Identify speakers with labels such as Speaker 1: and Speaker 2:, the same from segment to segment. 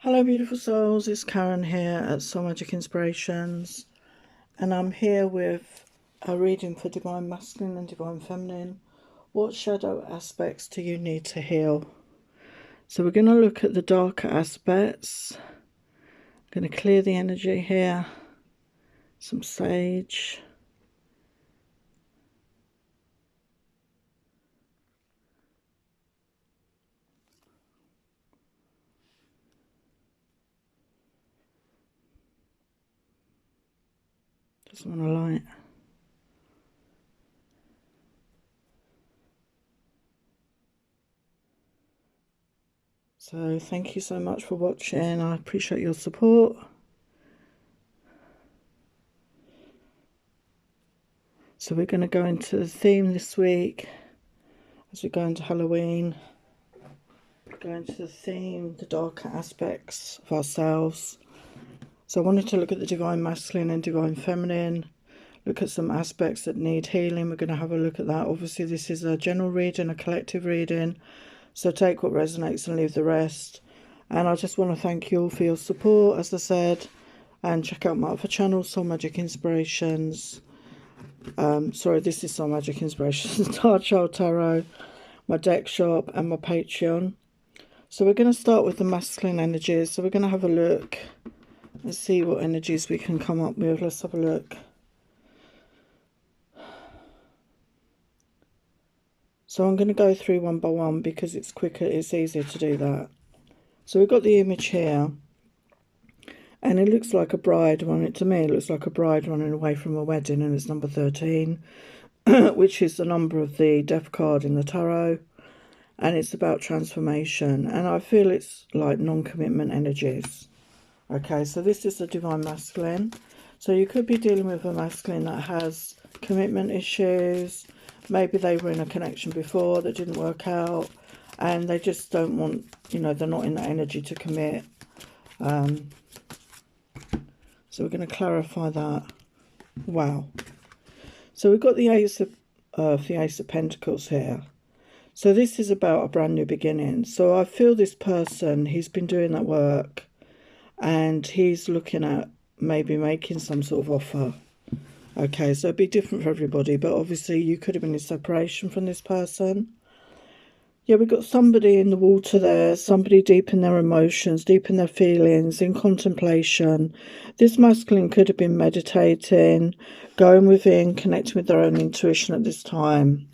Speaker 1: Hello beautiful souls, it's Karen here at Soul Magic Inspirations, and I'm here with a reading for Divine Masculine and Divine Feminine. What shadow aspects do you need to heal? So we're going to look at the darker aspects. I'm going to clear the energy here, some sage. Doesn't want to light. So thank you so much for watching. I appreciate your support. So we're going to go into the theme this week as we go into Halloween. Go into the theme, the darker aspects of ourselves. So I wanted to look at the Divine Masculine and Divine Feminine, look at some aspects that need healing. We're going to have a look at that. Obviously this is a general reading, a collective reading, so take what resonates and leave the rest. And I just want to thank you all for your support, as I said, and check out my other channel, Soul Magic Inspirations. Sorry, this is Soul Magic Inspirations, Star Child Tarot, my deck shop and my Patreon. So we're going to start with the masculine energies. So we're going to have a look and see what energies we can come up with. Let's have a look. So I'm going to go through one by one because it's quicker, it's easier to do that. So we've got the image here. And it looks like a bride running, to me it looks like a bride running away from a wedding, and it's number 13, which is the number of the death card in the tarot. And it's about transformation, and I feel it's like non-commitment energies. Okay, so this is the Divine Masculine. So you could be dealing with a masculine that has commitment issues. Maybe they were in a connection before that didn't work out, and they just don't want, you know, they're not in that energy to commit. So we're going to clarify that. Wow. So we've got the Ace of Pentacles here. So this is about a brand new beginning. So I feel this person, he's been doing that work and he's looking at maybe making some sort of offer. Okay, so it'd be different for everybody, but obviously you could have been in separation from this person. Yeah, we've got somebody in the water there, somebody deep in their emotions, deep in their feelings, in contemplation. This masculine could have been meditating, going within, connecting with their own intuition at this time.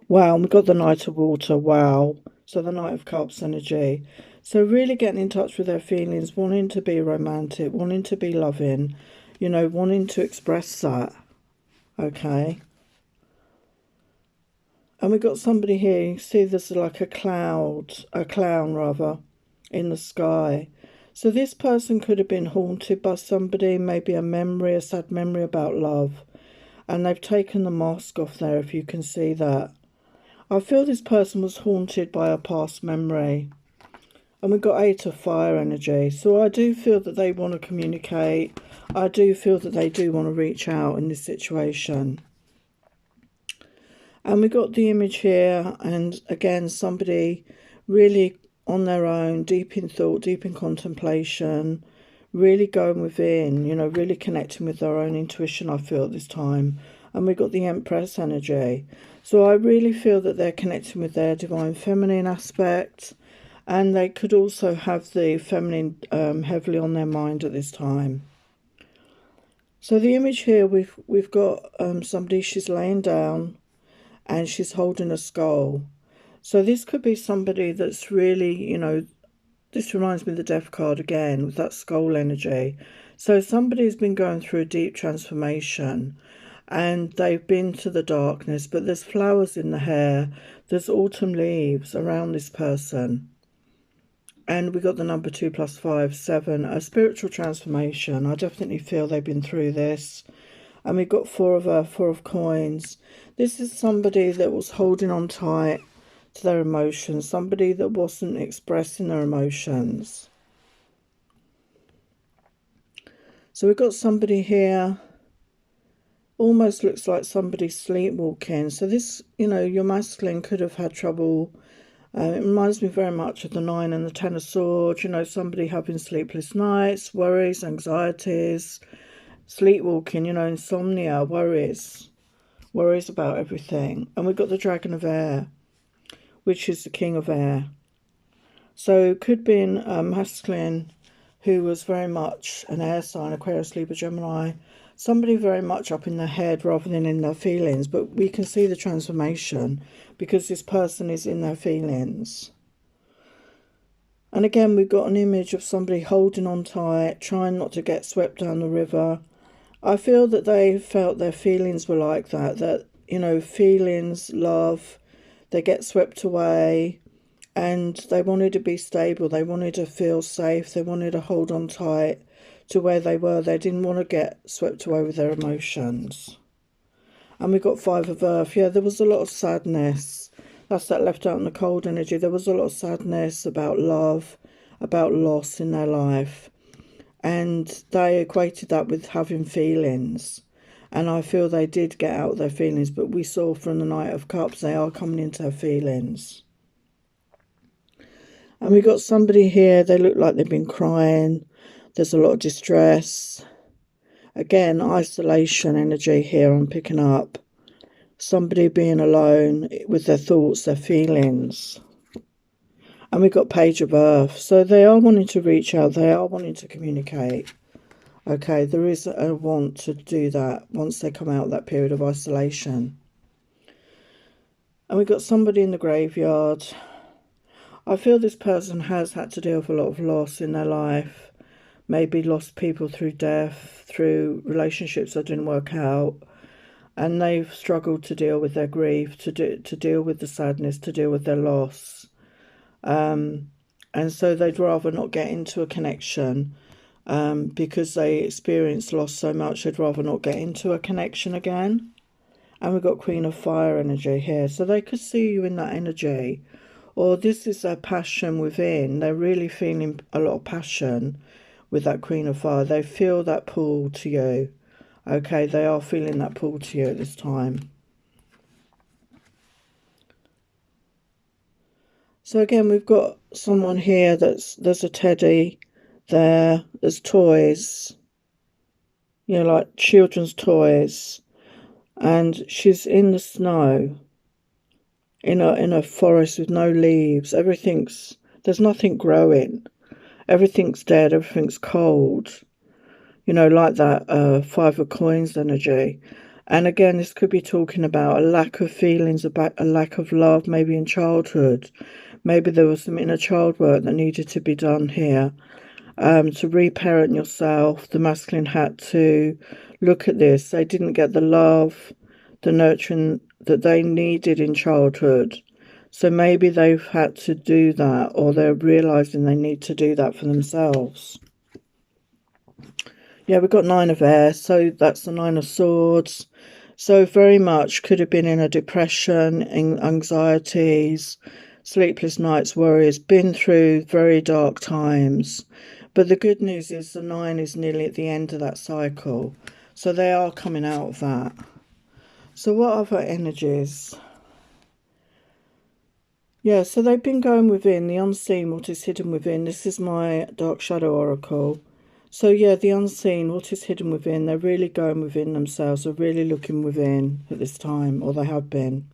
Speaker 1: Wow, and we've got the Knight of Water, wow. So the Knight of Cups energy. So really getting in touch with their feelings, wanting to be romantic, wanting to be loving, you know, wanting to express that. Okay. And we've got somebody here, you see there's like a clown rather, in the sky. So this person could have been haunted by somebody, maybe a memory, a sad memory about love. And they've taken the mask off there, if you can see that. I feel this person was haunted by a past memory. And we've got Eight of Fire energy. So I do feel that they want to communicate. I do feel that they do want to reach out in this situation. And we've got the image here. And again, somebody really on their own, deep in thought, deep in contemplation, really going within, you know, really connecting with their own intuition, I feel at this time. And we've got the Empress energy. So I really feel that they're connecting with their divine feminine aspect, and they could also have the feminine heavily on their mind at this time. So the image here, we've got somebody, she's laying down and she's holding a skull. So this could be somebody that's really, you know, this reminds me of the Death card again, with that skull energy. So somebody's been going through a deep transformation, and they've been to the darkness, but there's flowers in the hair, there's autumn leaves around this person. And we got the number 2 + 5, 7, a spiritual transformation. I definitely feel they've been through this. And we've got 4 of coins. This is somebody that was holding on tight to their emotions, somebody that wasn't expressing their emotions. So we've got somebody here, almost looks like somebody sleepwalking. So this, you know, your masculine could have had trouble It reminds me very much of the 9 and the 10 of Swords, somebody having sleepless nights, worries, anxieties, sleepwalking, insomnia, worries about everything. And we've got the Dragon of Air, which is the King of Air. So it could be a masculine who was very much an air sign, Aquarius, Libra, Gemini, somebody very much up in their head rather than in their feelings. But we can see the transformation because this person is in their feelings. And again, we've got an image of somebody holding on tight, trying not to get swept down the river. I feel that they felt their feelings were like that, feelings, love, they get swept away. And they wanted to be stable, they wanted to feel safe, they wanted to hold on tight to where they were. They didn't want to get swept away with their emotions. And we got 5 of Earth. Yeah, there was a lot of sadness. That's that left out in the cold energy. There was a lot of sadness about love, about loss in their life. And they equated that with having feelings. And I feel they did get out their feelings, but we saw from the Knight of Cups, they are coming into their feelings. And we got somebody here, they look like they've been crying. There's a lot of distress. Again, isolation energy here I'm picking up. Somebody being alone with their thoughts, their feelings. And we've got Page of Earth. So they are wanting to reach out. They are wanting to communicate. Okay, there is a want to do that once they come out of that period of isolation. And we've got somebody in the graveyard. I feel this person has had to deal with a lot of loss in their life. Maybe lost people through death, through relationships that didn't work out. And they've struggled to deal with their grief, to deal with the sadness, to deal with their loss. And so they'd rather not get into a connection because they experienced loss so much, they'd rather not get into a connection again. And we've got Queen of Fire energy here. So they could see you in that energy. Or this is their passion within. They're really feeling a lot of passion with that Queen of Fire. They feel that pull to you. Okay, they are feeling that pull to you at this time. So again, we've got someone here there's a teddy there. There's toys. Like children's toys. And she's in the snow. In a forest with no leaves. There's nothing growing. Everything's dead, everything's cold. Like that 5 of Coins energy. And again, this could be talking about a lack of feelings, about a lack of love, maybe in childhood. Maybe there was some inner child work that needed to be done here. To reparent yourself, the masculine had to look at this. They didn't get the love, the nurturing that they needed in childhood. So maybe they've had to do that, or they're realising they need to do that for themselves. Yeah, we've got 9 of Air, so that's the 9 of Swords. So very much could have been in a depression, in anxieties, sleepless nights, worries, been through very dark times. But the good news is the 9 is nearly at the end of that cycle. So they are coming out of that. So what other energies? Yeah, so they've been going within, the unseen, what is hidden within. This is my Dark Shadow Oracle. So yeah, the unseen, what is hidden within. They're really going within themselves. They're really looking within at this time, or they have been.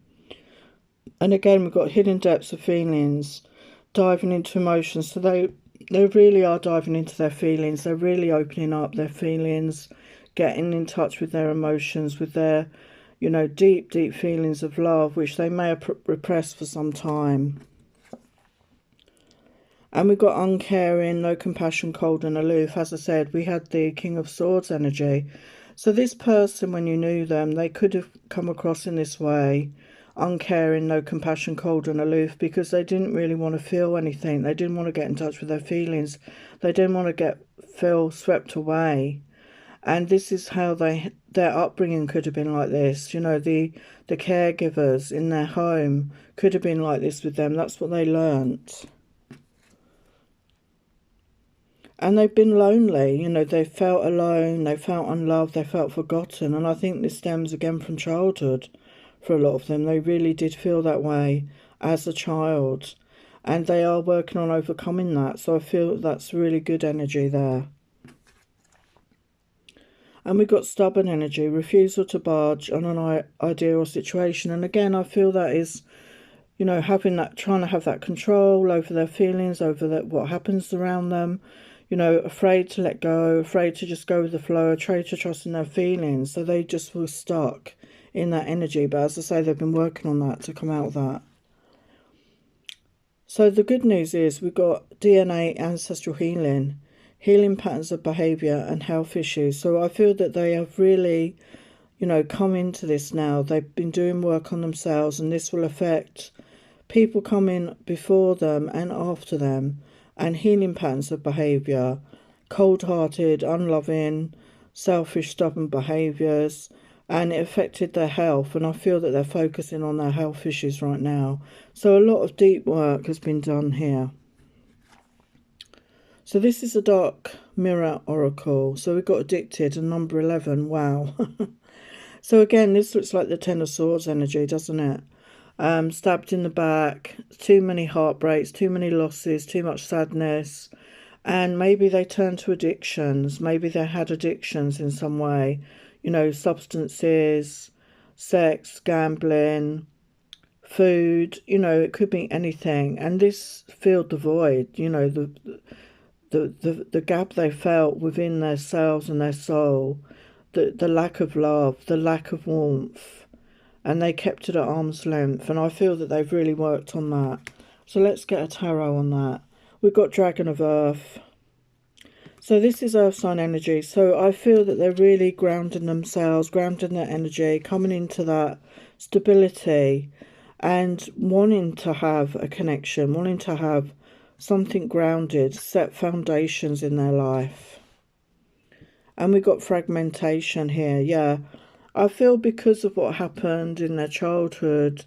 Speaker 1: And again, we've got hidden depths of feelings, diving into emotions. So they really are diving into their feelings. They're really opening up their feelings, getting in touch with their emotions, with their deep, deep feelings of love, which they may have repressed for some time. And we've got uncaring, no compassion, cold and aloof. As I said, we had the King of Swords energy. So this person, when you knew them, they could have come across in this way. Uncaring, no compassion, cold and aloof, because they didn't really want to feel anything. They didn't want to get in touch with their feelings. They didn't want to feel swept away. And this is how their upbringing could have been like this. The caregivers in their home could have been like this with them. That's what they learnt. And they've been lonely. They felt alone. They felt unloved. They felt forgotten. And I think this stems again from childhood for a lot of them. They really did feel that way as a child. and they are working on overcoming that. So I feel that's really good energy there. And we've got stubborn energy, refusal to budge on an idea or situation. And again, I feel that is, you know, having that, trying to have that control over their feelings, over what happens around them, you know, afraid to let go, afraid to just go with the flow, afraid to trust in their feelings. So they just feel stuck in that energy. But as I say, they've been working on that to come out of that. So the good news is we've got DNA, ancestral healing, healing patterns of behaviour and health issues. So I feel that they have really, you know, come into this now. They've been doing work on themselves, and this will affect people coming before them and after them, and healing patterns of behaviour, cold-hearted, unloving, selfish, stubborn behaviours, and it affected their health. And I feel that they're focusing on their health issues right now. So a lot of deep work has been done here. So this is a dark mirror oracle. So we've got addicted and number 11. Wow. So again, this looks like the Ten of Swords energy, doesn't it? Stabbed in the back, too many heartbreaks, too many losses, too much sadness. And maybe they turned to addictions. Maybe they had addictions in some way. You know, substances, sex, gambling, food. You know, it could be anything. And this filled the void. You know, the gap they felt within themselves and their soul. The lack of love, the lack of warmth. And they kept it at arm's length. And I feel that they've really worked on that. So let's get a tarot on that. We've got Dragon of Earth. So this is earth sign energy. So I feel that they're really grounding themselves, grounding their energy, coming into that stability and wanting to have a connection, wanting to have something grounded, set foundations in their life. And we've got fragmentation here. Yeah, I feel because of what happened in their childhood,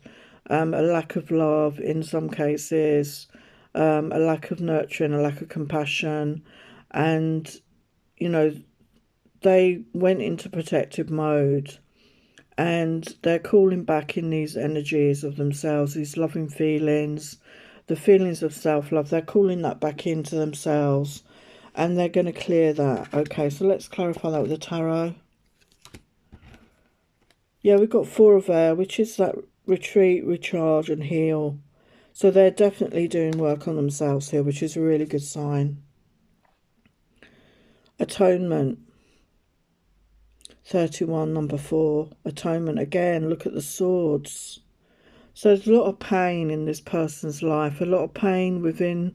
Speaker 1: a lack of love in some cases, a lack of nurturing, a lack of compassion. And, you know, they went into protective mode, and they're calling back in these energies of themselves, these loving feelings, the feelings of self-love. They're calling that back into themselves, and they're going to clear that. Okay, so let's clarify that with the tarot. Yeah, we've got Four of Air, which is that retreat, recharge and heal. So they're definitely doing work on themselves here, which is a really good sign. Atonement. 31, number 4. Atonement. Again, look at the swords. So there's a lot of pain in this person's life. A lot of pain within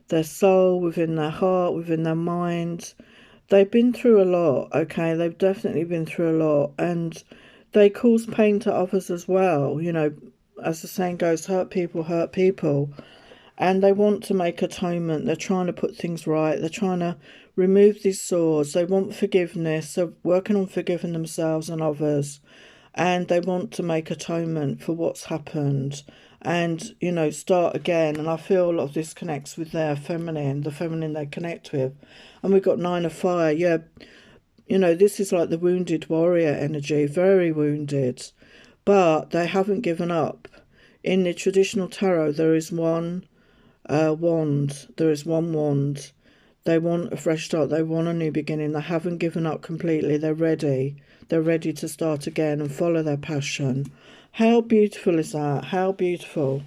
Speaker 1: their soul, within their heart, within their mind. They've been through a lot, okay? They've definitely been through a lot. And they cause pain to others as well. You know, as the saying goes, hurt people hurt people. And they want to make atonement. They're trying to put things right. They're trying to remove these swords. They want forgiveness. They're working on forgiving themselves and others. And they want to make atonement for what's happened. And, you know, start again. And I feel a lot of this connects with their feminine, the feminine they connect with. And we've got Nine of Fire. Yeah, you know, this is like the wounded warrior energy. Very wounded. But they haven't given up. In the traditional tarot, there is one wand. There is one wand. They want a fresh start. They want a new beginning. They haven't given up completely. They're ready. They're ready to start again and follow their passion. How beautiful is that? How beautiful.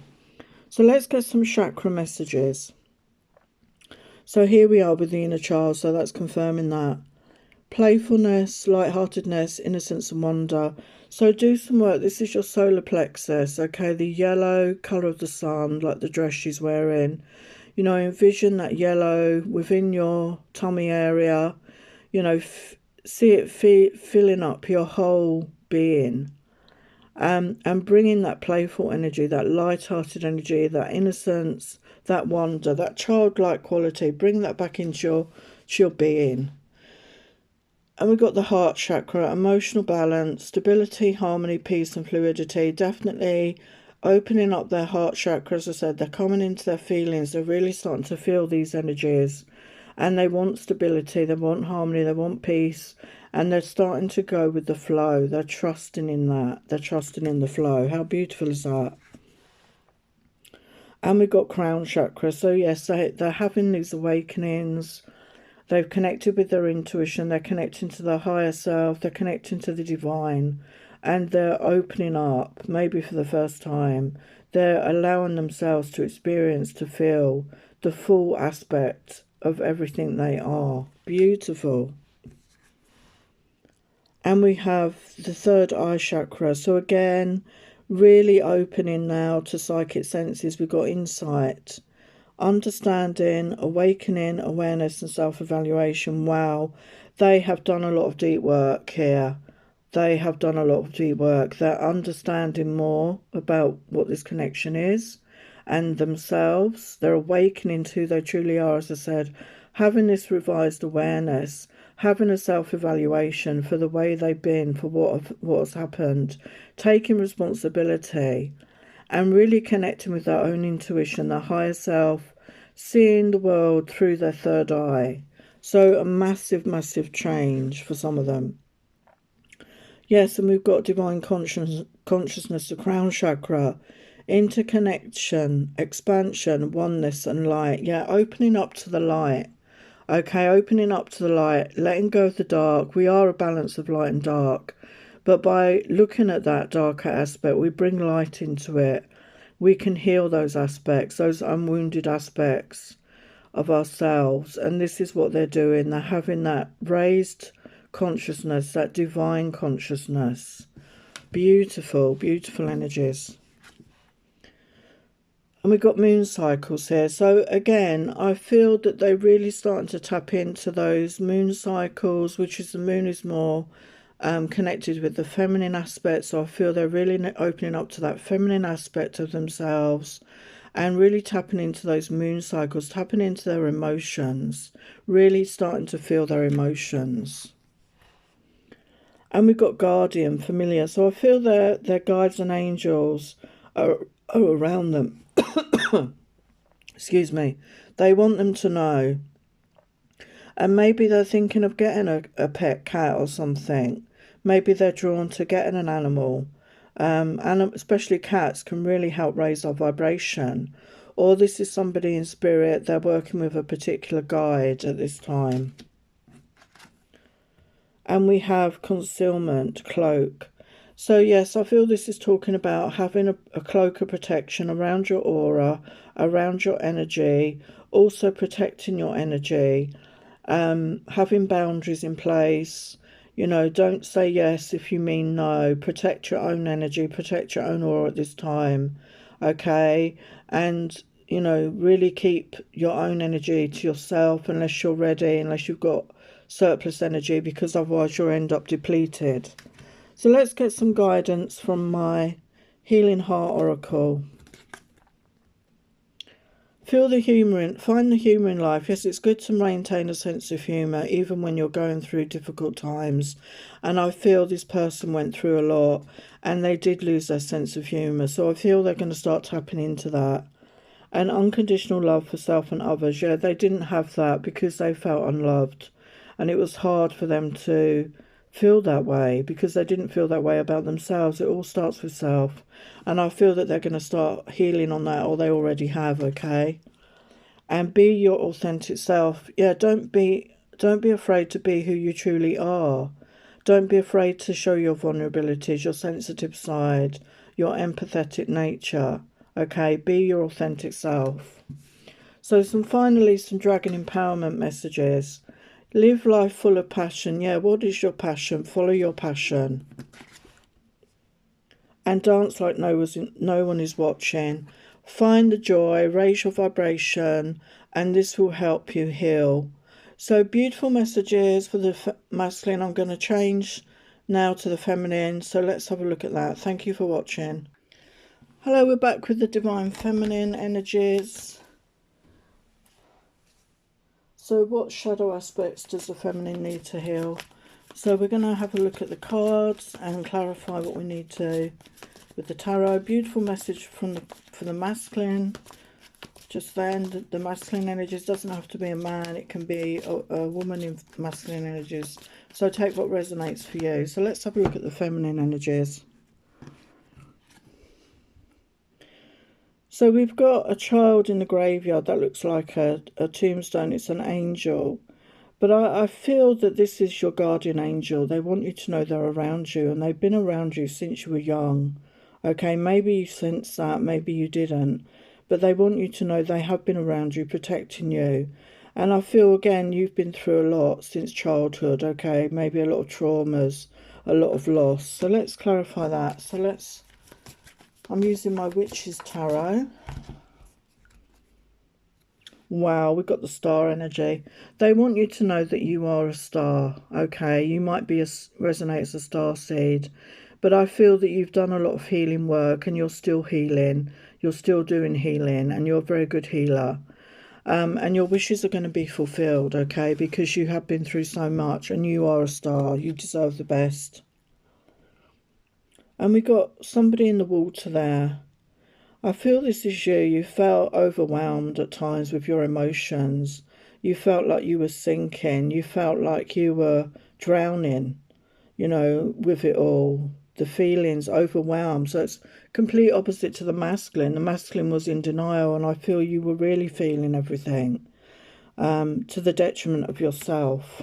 Speaker 1: So let's get some chakra messages. So here we are with the inner child. So that's confirming that. Playfulness, lightheartedness, innocence and wonder. So do some work. This is your solar plexus, okay? The yellow colour of the sun, like the dress she's wearing. You know, envision that yellow within your tummy area. You know, see it filling up your whole being. And bringing that playful energy, that light-hearted energy, that innocence, that wonder, that childlike quality. Bring that back into your being. And we've got the heart chakra, emotional balance, stability, harmony, peace and fluidity. Definitely opening up their heart chakra. As I said, they're coming into their feelings. They're really starting to feel these energies. And they want stability, they want harmony, they want peace. And they're starting to go with the flow. They're trusting in that. They're trusting in the flow. How beautiful is that? And we've got crown chakra. So yes, they're having these awakenings. They've connected with their intuition. They're connecting to their higher self. They're connecting to the divine. And they're opening up, maybe for the first time. They're allowing themselves to experience, to feel the full aspect of everything they are. Beautiful. And we have the third eye chakra. So again, really opening now to psychic senses. We've got insight, understanding, awakening, awareness and self-evaluation. Wow, they have done a lot of deep work here. They have done a lot of deep work. They're understanding more about what this connection is and themselves. They're awakening to who they truly are, as I said, having this revised awareness, having a self-evaluation for the way they've been, for what has happened, taking responsibility and really connecting with their own intuition, their higher self, seeing the world through their third eye. So a massive, massive change for some of them. Yes, and we've got divine consciousness, the crown chakra, interconnection, expansion, oneness and light. Yeah, opening up to the light. Okay, opening up to the light, letting go of the dark. We are a balance of light and dark. But by looking at that darker aspect, we bring light into it. We can heal those aspects, those unwounded aspects of ourselves. And this is what they're doing. They're having that raised consciousness, that divine consciousness. Beautiful, beautiful energies. And we've got moon cycles here. So again, I feel that they're really starting to tap into those moon cycles, which is the moon is more connected with the feminine aspect. So I feel they're really opening up to that feminine aspect of themselves and really tapping into those moon cycles, tapping into their emotions, really starting to feel their emotions. And we've got guardian, familiar. So I feel their guides and angels are around them. Excuse me. They want them to know. And maybe they're thinking of getting a pet cat or something. Maybe they're drawn to getting an animal. And especially cats can really help raise our vibration. Or this is somebody in spirit. They're working with a particular guide at this time. And we have concealment, cloak. So yes, I feel this is talking about having a cloak of protection around your aura, around your energy, also protecting your energy, having boundaries in place. You know, don't say yes if you mean no. Protect your own energy, protect your own aura at this time, okay? And, you know, really keep your own energy to yourself unless you're ready, unless you've got surplus energy, because otherwise you'll end up depleted. So let's get some guidance from my Healing Heart Oracle. Feel the humour in, find the humour in life. Yes, it's good to maintain a sense of humour even when you're going through difficult times. And I feel this person went through a lot and they did lose their sense of humour. So I feel they're going to start tapping into that. And unconditional love for self and others. Yeah, they didn't have that because they felt unloved. And it was hard for them to feel that way because they didn't feel that way about themselves. It all starts with self. And I feel that they're going to start healing on that, or they already have, okay? And be your authentic self. Yeah, don't be afraid to be who you truly are. Don't be afraid to show your vulnerabilities, your sensitive side, your empathetic nature. Okay, be your authentic self. So finally some dragon empowerment messages. Live life full of passion. Yeah, what is your passion? Follow your passion. And dance like no one is watching. Find the joy, raise your vibration, and this will help you heal. So beautiful messages for the masculine. I'm going to change now to the feminine. So let's have a look at that. Thank you for watching. Hello, we're back with the divine feminine energies. So what shadow aspects does the feminine need to heal? So we're going to have a look at the cards and clarify what we need to with the tarot. Beautiful message for the masculine. Just then, the masculine energies doesn't have to be a man. It can be a woman in masculine energies. So take what resonates for you. So let's have a look at the feminine energies. So we've got a child in the graveyard that looks like a tombstone. It's an angel. But I feel that this is your guardian angel. They want you to know they're around you, and they've been around you since you were young. Okay, maybe you sensed that, maybe you didn't. But they want you to know they have been around you, protecting you. And I feel, again, you've been through a lot since childhood, okay? Maybe a lot of traumas, a lot of loss. So let's clarify that. I'm using my Witch's Tarot. Wow, we've got the star energy. They want you to know that you are a star, okay? You might be resonate as a star seed, but I feel that you've done a lot of healing work and you're still healing. You're still doing healing and you're a very good healer. And your wishes are going to be fulfilled, okay? Because you have been through so much and you are a star. You deserve the best. And we got somebody in the water there. I feel this is you. You felt overwhelmed at times with your emotions. You felt like you were sinking. You felt like you were drowning, with it all. The feelings overwhelmed. So it's complete opposite to the masculine. The masculine was in denial, and I feel you were really feeling everything to the detriment of yourself.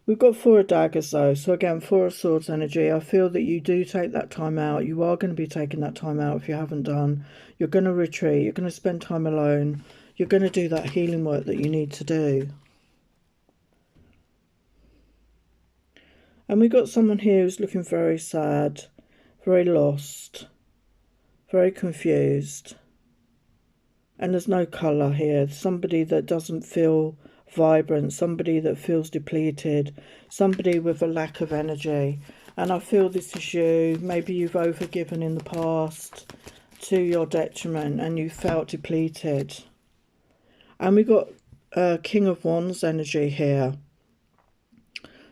Speaker 1: We've got 4 of daggers though, so again, 4 of swords energy. I feel that you do take that time out. You are going to be taking that time out if you haven't done. You're going to retreat. You're going to spend time alone. You're going to do that healing work that you need to do. And we've got someone here who's looking very sad, very lost, very confused. And there's no colour here. Somebody that doesn't feel vibrant, somebody that feels depleted, somebody with a lack of energy. And I feel this is you. Maybe you've overgiven in the past to your detriment and you felt depleted. And we got King of Wands energy here.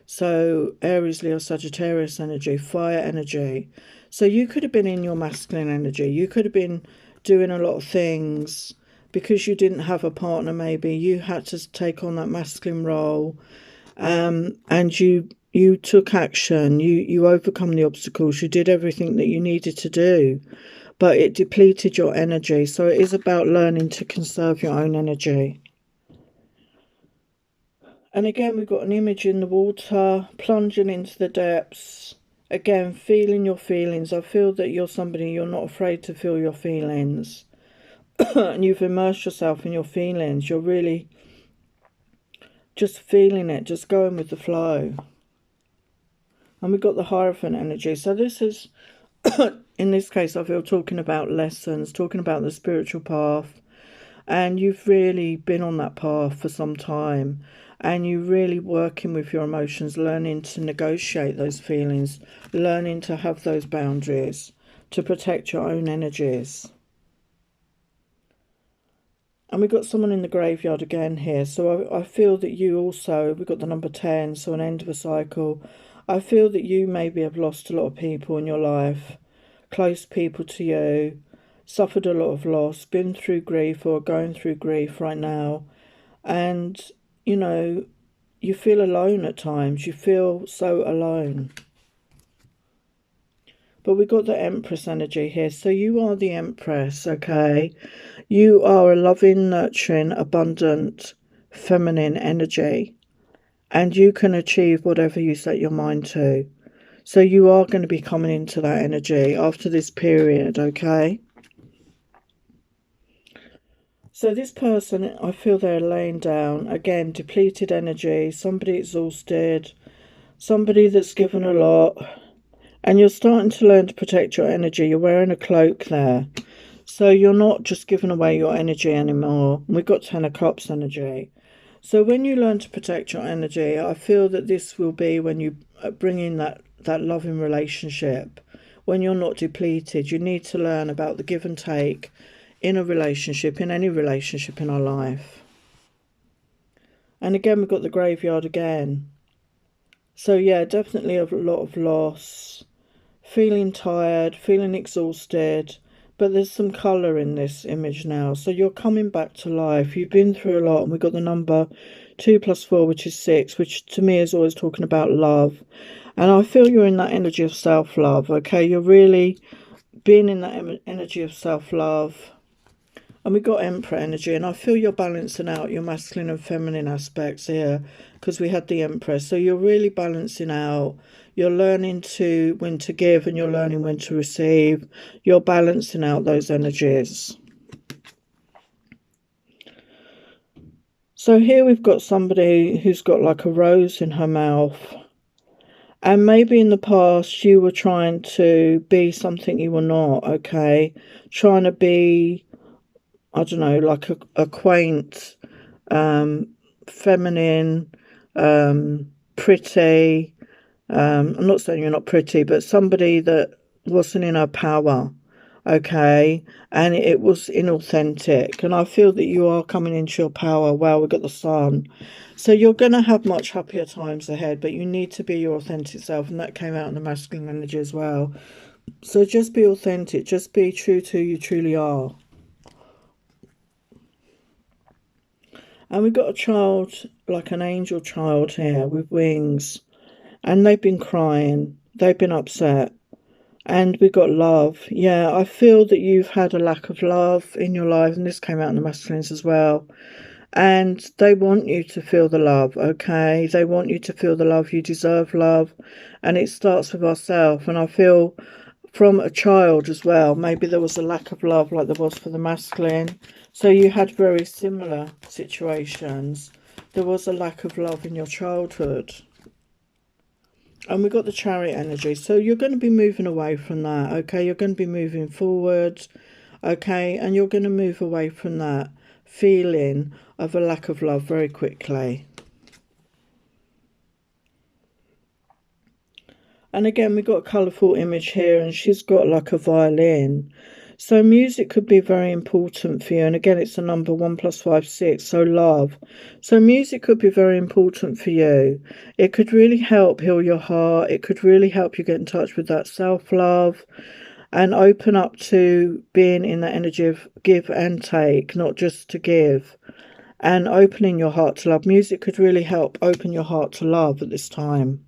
Speaker 1: So Aries, Leo, Sagittarius energy, fire energy. So you could have been in your masculine energy. You could have been doing a lot of things because you didn't have a partner. Maybe you had to take on that masculine role, and you took action. You overcome the obstacles. You did everything that you needed to do, but it depleted your energy. So it is about learning to conserve your own energy. And again, we've got an image in the water, plunging into the depths. Again, feeling your feelings. I feel that you're somebody, you're not afraid to feel your feelings. And you've immersed yourself in your feelings. You're really just feeling it, just going with the flow. And we've got the Hierophant energy. So this is, in this case, I feel talking about lessons, talking about the spiritual path. And you've really been on that path for some time. And you're really working with your emotions, learning to negotiate those feelings, learning to have those boundaries, to protect your own energies. And we've got someone in the graveyard again here. So I feel that you also, we've got the number 10, so an end of a cycle. I feel that you maybe have lost a lot of people in your life, close people to you, suffered a lot of loss, been through grief or going through grief right now. And, you feel alone at times. You feel so alone. But we got the Empress energy here. So you are the Empress, okay? You are a loving, nurturing, abundant, feminine energy. And you can achieve whatever you set your mind to. So you are going to be coming into that energy after this period, okay? So this person, I feel they're laying down, again, depleted energy, somebody exhausted, somebody that's given a lot. And you're starting to learn to protect your energy. You're wearing a cloak there. So you're not just giving away your energy anymore. We've got 10 of Cups energy. So when you learn to protect your energy, I feel that this will be when you bring in that loving relationship. When you're not depleted, you need to learn about the give and take in a relationship, in any relationship in our life. And again, we've got the graveyard again. So yeah, definitely a lot of loss, feeling tired, feeling exhausted, but there's some colour in this image now. So you're coming back to life. You've been through a lot, and we've got the number 2 + 4, which is 6, which to me is always talking about love. And I feel you're in that energy of self-love, okay? You're really being in that energy of self-love. And we got Emperor energy, and I feel you're balancing out your masculine and feminine aspects here because we had the Empress. So you're really balancing out. You're learning to when to give and you're learning when to receive. You're balancing out those energies. So here we've got somebody who's got like a rose in her mouth. And maybe in the past you were trying to be something you were not, okay? Trying to be, I don't know, like a quaint, feminine, pretty. I'm not saying you're not pretty, but somebody that wasn't in her power, okay? And it was inauthentic. And I feel that you are coming into your power. Well, we've got the sun. So you're going to have much happier times ahead, but you need to be your authentic self. And that came out in the masculine energy as well. So just be authentic. Just be true to who you truly are. And we've got a child, like an angel child here with wings. And they've been crying. They've been upset. And we got love. Yeah, I feel that you've had a lack of love in your life. And this came out in the masculines as well. And they want you to feel the love, okay? They want you to feel the love. You deserve love. And it starts with ourselves. And I feel from a child as well, maybe there was a lack of love like there was for the masculine. So you had very similar situations. There was a lack of love in your childhood. And we've got the Chariot energy. So you're going to be moving away from that, okay? You're going to be moving forward, okay? And you're going to move away from that feeling of a lack of love very quickly. And again, we've got a colourful image here, and she's got like a violin. So music could be very important for you. And again, it's a number 1 + 5 = 6, so love. So music could be very important for you. It could really help heal your heart. It could really help you get in touch with that self-love and open up to being in that energy of give and take, not just to give. And opening your heart to love. Music could really help open your heart to love at this time.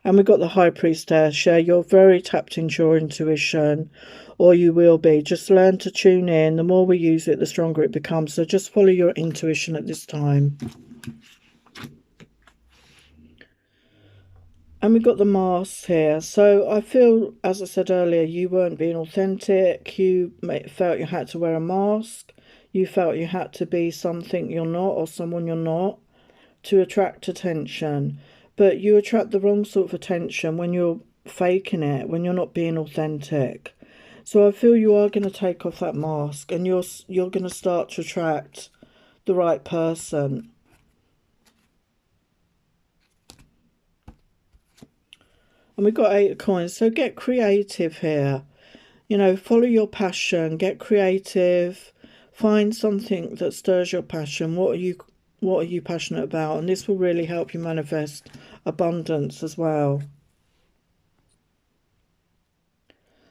Speaker 1: And we've got the High Priestess. Yeah, you're very tapped into your intuition, or you will be. Just learn to tune in. The more we use it, the stronger it becomes. So just follow your intuition at this time. And we've got the Mask here. So I feel, as I said earlier, you weren't being authentic. You felt you had to wear a mask. You felt you had to be something you're not or someone you're not to attract attention. But you attract the wrong sort of attention when you're faking it, when you're not being authentic. So I feel you are going to take off that mask and you're going to start to attract the right person. And we've got 8 of coins. So get creative here. You know, follow your passion. Get creative. Find something that stirs your passion. What are you passionate about? And this will really help you manifest abundance as well.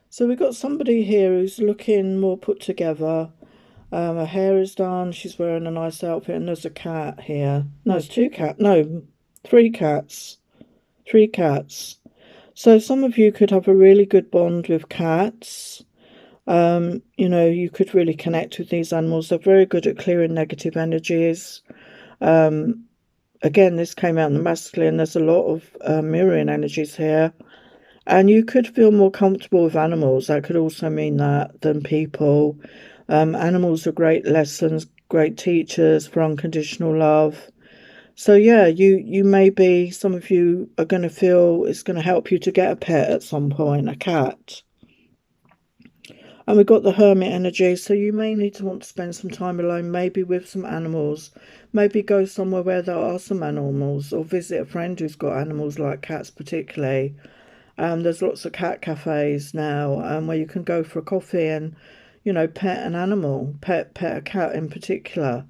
Speaker 1: So we've got somebody here who's looking more put together. Her hair is done. She's wearing a nice outfit. And there's a cat here. No, it's 2 cats. No, 3 cats. 3 cats. So some of you could have a really good bond with cats. You know, you could really connect with these animals. They're very good at clearing negative energies. Again, this came out in the masculine. There's a lot of mirroring energies here. And you could feel more comfortable with animals. That could also mean that than people. Animals are great lessons, great teachers for unconditional love. So yeah, you maybe, some of you are going to feel it's going to help you to get a pet at some point, a cat. And we've got the Hermit energy, so you may need to want to spend some time alone, maybe with some animals. Maybe go somewhere where there are some animals, or visit a friend who's got animals, like cats particularly. There's lots of cat cafes now where you can go for a coffee and, you know, pet an animal, pet a cat in particular.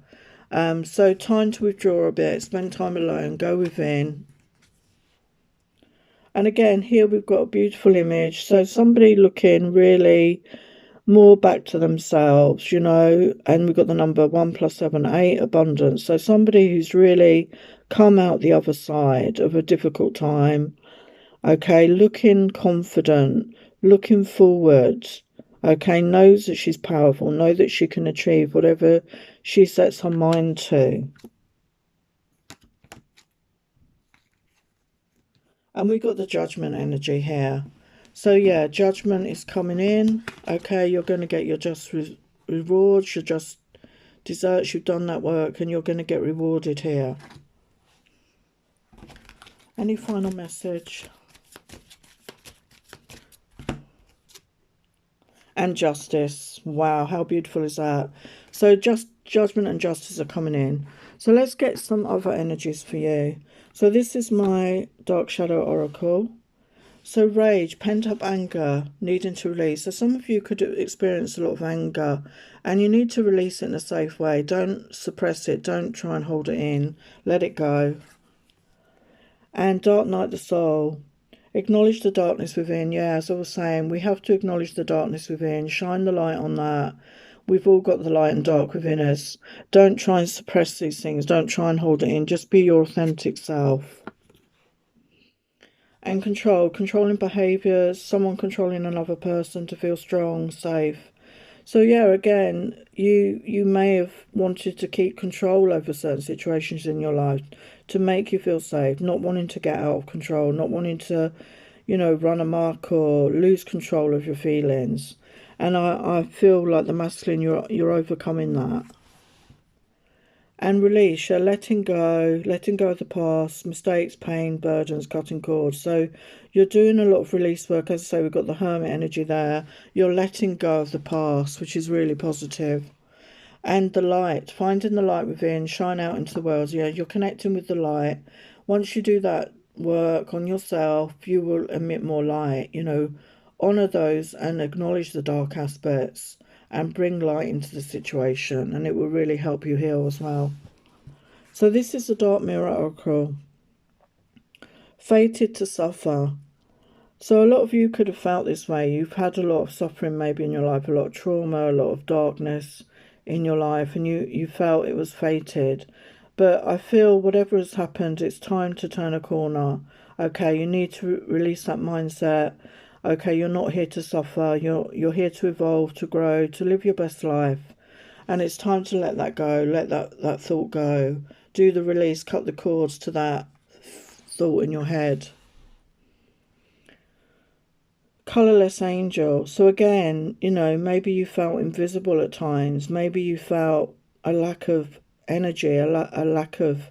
Speaker 1: So time to withdraw a bit, spend time alone, go within. And again, here we've got a beautiful image. So somebody looking really more back to themselves, you know, and we've got the number 1 + 7 = 8, abundance. So somebody who's really come out the other side of a difficult time. Okay, looking confident, looking forward. Okay, knows that she's powerful, know that she can achieve whatever she sets her mind to. And we got the judgment energy here. So yeah, judgment is coming in. Okay, you're going to get your just rewards, your just desserts. You've done that work and you're going to get rewarded here. Any final message? And justice. Wow, how beautiful is that? So just judgment and justice are coming in. So let's get some other energies for you. So this is my Dark Shadow Oracle. So rage, pent-up anger, needing to release. So some of you could experience a lot of anger and you need to release it in a safe way. Don't suppress it. Don't try and hold it in. Let it go. And dark night, the soul. Acknowledge the darkness within. Yeah, as I was saying, we have to acknowledge the darkness within. Shine the light on that. We've all got the light and dark within us. Don't try and suppress these things. Don't try and hold it in. Just be your authentic self. And controlling behaviours, someone controlling another person to feel strong, safe. So yeah, again, you may have wanted to keep control over certain situations in your life to make you feel safe, not wanting to get out of control, not wanting to, run amok or lose control of your feelings. And I feel like the masculine, you're overcoming that. And release, you're letting go of the past, mistakes, pain, burdens, cutting cords. So you're doing a lot of release work. As I say, we've got the hermit energy there. You're letting go of the past, which is really positive. And the light, finding the light within, shine out into the world. Yeah, you're connecting with the light. Once you do that work on yourself, you will emit more light. Honor those and acknowledge the dark aspects and bring light into the situation, and it will really help you heal as well. So this is the Dark Mirror Oracle. Fated to suffer. So a lot of you could have felt this way. You've had a lot of suffering maybe in your life, a lot of trauma, a lot of darkness in your life, and you felt it was fated. But I feel whatever has happened, it's time to turn a corner. Okay, you need to release that mindset. Okay, you're not here to suffer. You're here to evolve, to grow, to live your best life. And it's time to let that go. Let that thought go. Do the release. Cut the cords to that thought in your head. Colourless angel. So again, maybe you felt invisible at times. Maybe you felt a lack of energy, a lack of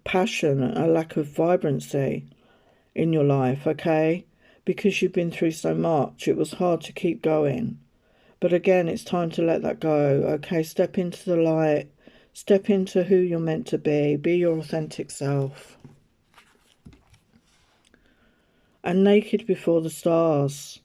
Speaker 1: passion, a lack of vibrancy in your life, okay? Because you've been through so much, it was hard to keep going. But again, it's time to let that go, okay? Step into the light, step into who you're meant to be your authentic self. And naked before the stars.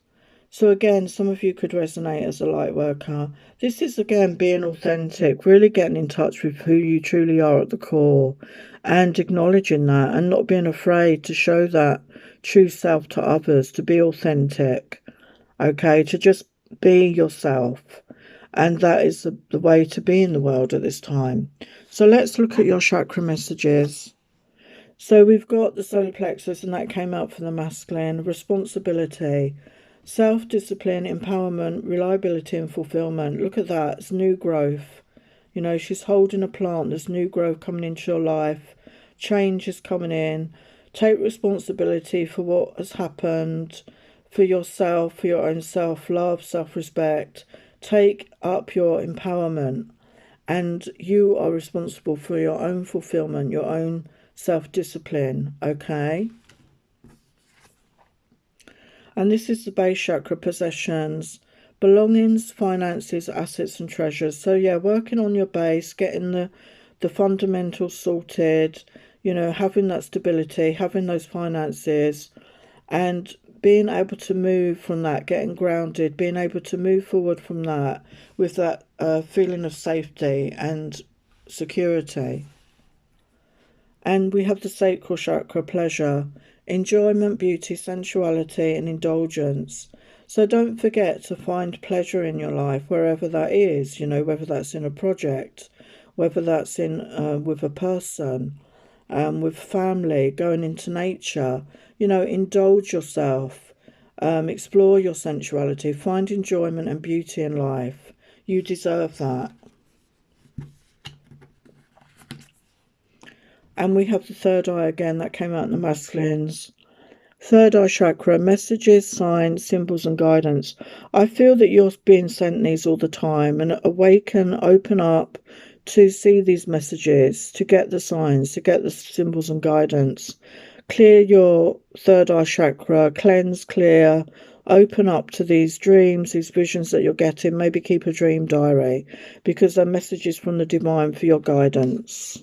Speaker 1: So again, some of you could resonate as a light worker. This is, again, being authentic, really getting in touch with who you truly are at the core and acknowledging that and not being afraid to show that true self to others, to be authentic, okay, to just be yourself. And that is the way to be in the world at this time. So let's look at your chakra messages. So we've got the solar plexus, and that came out for the masculine. Responsibility, self-discipline, empowerment, reliability and fulfillment. Look at that. It's new growth. She's holding a plant. There's new growth coming into your life. Change is coming in. Take responsibility for what has happened, for yourself, for your own self-love, self-respect. Take up your empowerment. And you are responsible for your own fulfillment, your own self-discipline, okay? And this is the base chakra, possessions, belongings, finances, assets and treasures. So yeah, working on your base, getting the fundamentals sorted, having that stability, having those finances, and being able to move from that, getting grounded, being able to move forward from that with that feeling of safety and security. And we have the sacral chakra, pleasure, enjoyment, beauty, sensuality and indulgence. So don't forget to find pleasure in your life, wherever that is, whether that's in a project, whether that's in with a person, with family, going into nature, you know, indulge yourself, explore your sensuality, find enjoyment and beauty in life. You deserve that. And we have the third eye again, that came out in the masculines. Third eye chakra, messages, signs, symbols, and guidance. I feel that you're being sent these all the time, and awaken, open up to see these messages, to get the signs, to get the symbols and guidance. Clear your third eye chakra, cleanse, clear, open up to these dreams, these visions that you're getting. Maybe keep a dream diary, because they're messages from the divine for your guidance.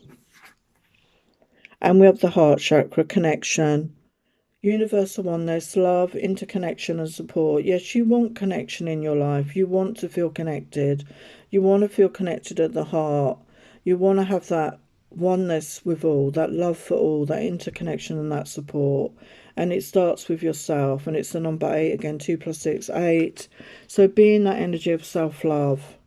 Speaker 1: And we have the heart chakra, connection. Universal oneness, love, interconnection and support. Yes, you want connection in your life. You want to feel connected. You want to feel connected at the heart. You want to have that oneness with all, that love for all, that interconnection and that support. And it starts with yourself. And it's the number 8 again, 2 + 6, 8. So be in that energy of self-love.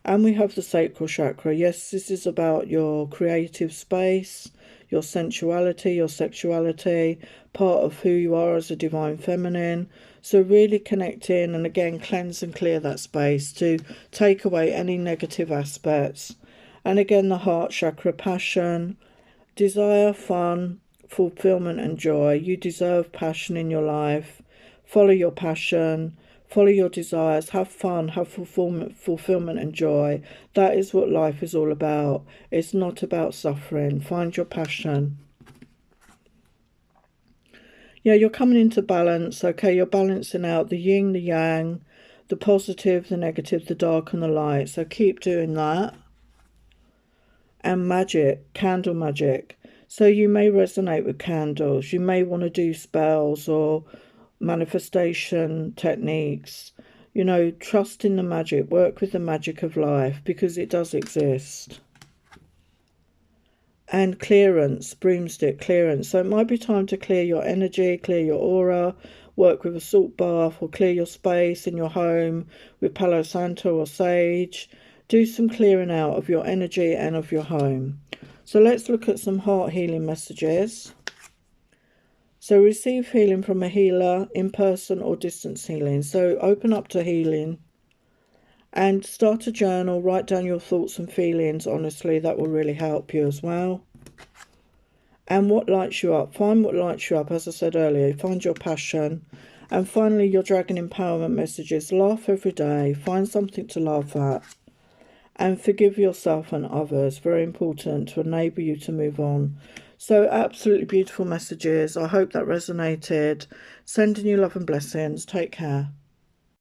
Speaker 1: And we have the sacral chakra. Yes, this is about your creative space, your sensuality, your sexuality, part of who you are as a divine feminine. So really connect in and again cleanse and clear that space to take away any negative aspects. And again, the heart chakra, passion, desire, fun, fulfillment and joy. You deserve passion in your life. Follow your passion. Follow your desires, have fun, have fulfillment and joy. That is what life is all about. It's not about suffering. Find your passion. Yeah, you're coming into balance, okay? You're balancing out the yin, the yang, the positive, the negative, the dark and the light. So keep doing that. And magic, candle magic. So you may resonate with candles. You may want to do spells or manifestation techniques. You know, trust in the magic, work with the magic of life because it does exist. And clearance, broomstick clearance. So it might be time to clear your energy, clear your aura, work with a salt bath, or clear your space in your home with Palo Santo or sage. Do some clearing out of your energy and of your home. So let's look at some heart healing messages. So receive healing from a healer, in person or distance healing. So open up to healing and start a journal. Write down your thoughts and feelings. Honestly, that will really help you as well. And what lights you up? Find what lights you up. As I said earlier, find your passion. And finally, your dragon empowerment messages. Laugh every day. Find something to laugh at. And forgive yourself and others. Very important to enable you to move on. So absolutely beautiful messages. I hope that resonated. Sending you love and blessings. Take care.